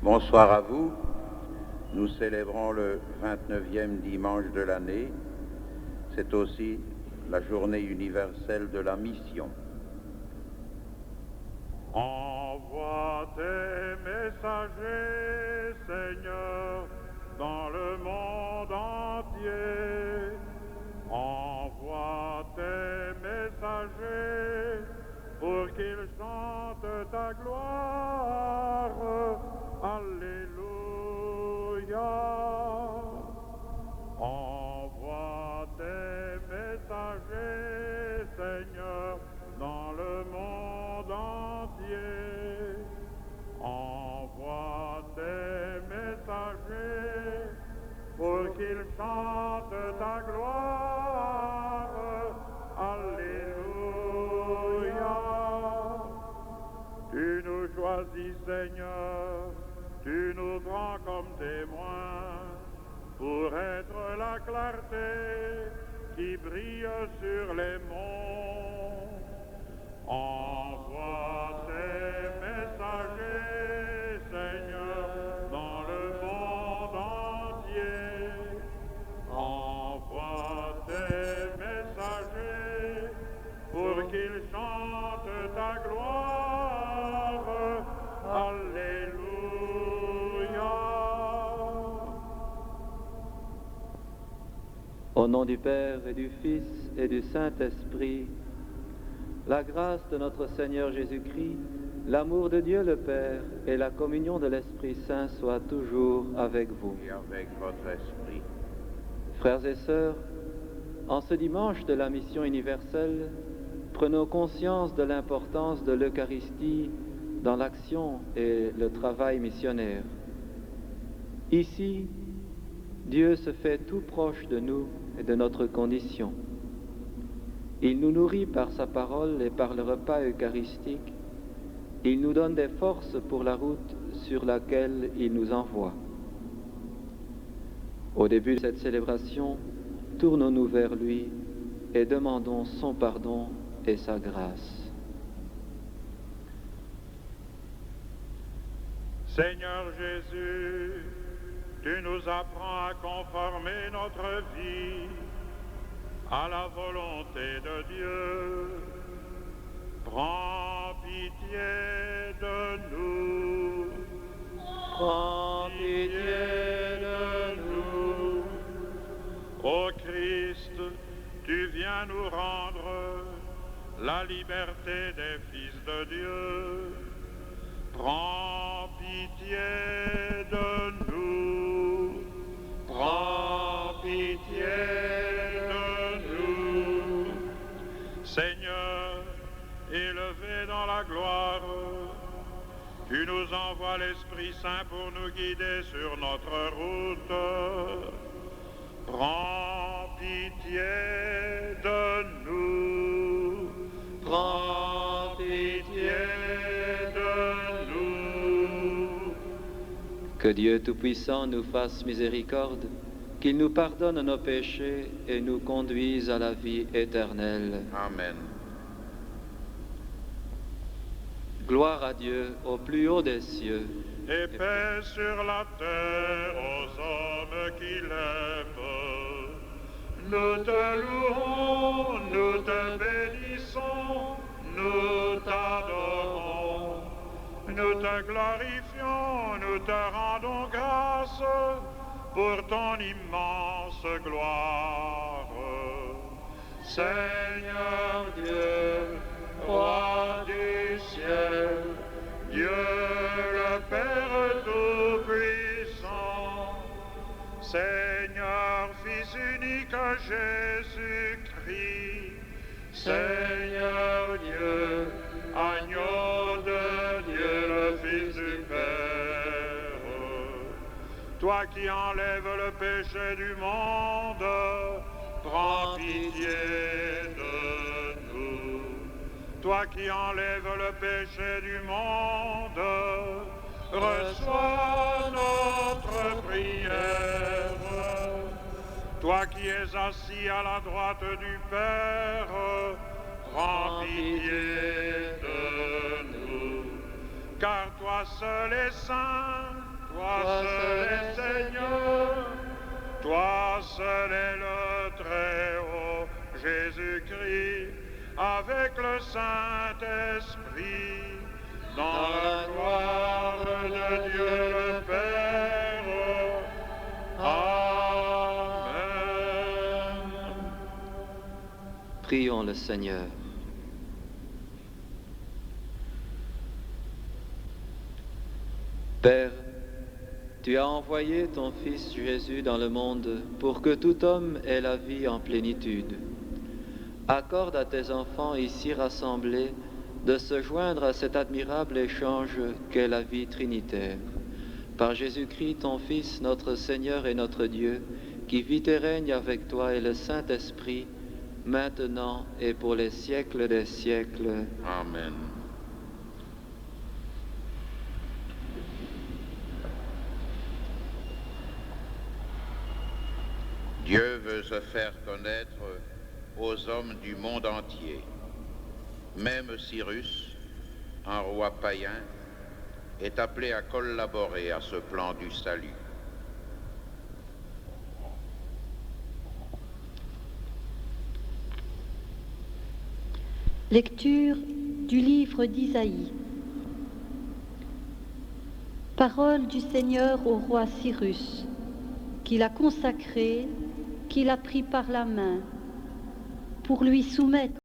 Bonsoir à vous. Nous célébrons le 29e dimanche de l'année. C'est aussi la journée universelle de la mission. Envoie tes messagers, Seigneur, dans le monde entier. Envoie tes messagers pour qu'ils chantent ta gloire. Alléluia. Envoie tes messagers, Seigneur, dans le monde entier. Envoie tes messagers pour qu'ils chantent ta gloire. Alléluia. Tu nous choisis, Seigneur, tu nous prends comme témoins pour être la clarté qui brille sur les monts. Envoie tes messagers, Seigneur, dans le monde entier. Envoie tes messagers pour qu'ils chantent ta gloire. Alléluia. Au nom du Père et du Fils et du Saint-Esprit, la grâce de notre Seigneur Jésus-Christ, l'amour de Dieu le Père et la communion de l'Esprit Saint soient toujours avec vous. Et avec votre esprit. Frères et sœurs, en ce dimanche de la mission universelle, prenons conscience de l'importance de l'Eucharistie dans l'action et le travail missionnaire. Ici, Dieu se fait tout proche de nous et de notre condition. Il nous nourrit par sa parole et par le repas eucharistique. Il nous donne des forces pour la route sur laquelle il nous envoie. Au début de cette célébration, tournons-nous vers lui et demandons son pardon et sa grâce. Seigneur Jésus, tu nous apprends à conformer notre vie à la volonté de Dieu. Prends pitié de nous. Prends pitié de nous. Ô Christ, tu viens nous rendre la liberté des fils de Dieu. Prends pitié de nous. Prends pitié de nous. Seigneur, élevé dans la gloire, tu nous envoies l'Esprit Saint pour nous guider sur notre route. Prends pitié de nous. Prends pitié de nous. Que Dieu Tout-Puissant nous fasse miséricorde, qu'il nous pardonne nos péchés et nous conduise à la vie éternelle. Amen. Gloire à Dieu au plus haut des cieux. Et paix sur la terre aux hommes qui l'aiment. Nous te louons, nous te bénissons, nous t'adorons. Nous te glorifions, nous te rendons grâce pour ton immense gloire. Seigneur Dieu, Roi du ciel, Dieu le Père Tout-Puissant, Seigneur Fils unique Jésus-Christ, Seigneur Dieu, Agneau de Dieu, le Fils du Père, toi qui enlèves le péché du monde, prends pitié de nous. Toi qui enlèves le péché du monde, reçois notre prière. Toi qui es assis à la droite du Père, prends pitié de nous. Car toi seul est saint, Toi seul est Seigneur, toi seul est le Très-Haut, Jésus-Christ, avec le Saint-Esprit, dans la gloire de Dieu le Père. Amen. Prions le Seigneur. Père, tu as envoyé ton Fils Jésus dans le monde pour que tout homme ait la vie en plénitude. Accorde à tes enfants ici rassemblés de se joindre à cet admirable échange qu'est la vie trinitaire. Par Jésus-Christ, ton Fils, notre Seigneur et notre Dieu, qui vit et règne avec toi et le Saint-Esprit, maintenant et pour les siècles des siècles. Amen. Dieu veut se faire connaître aux hommes du monde entier. Même Cyrus, un roi païen, est appelé à collaborer à ce plan du salut. Lecture du livre d'Isaïe. Parole du Seigneur au roi Cyrus, qu'il a consacré, qu'il a pris par la main, pour lui soumettre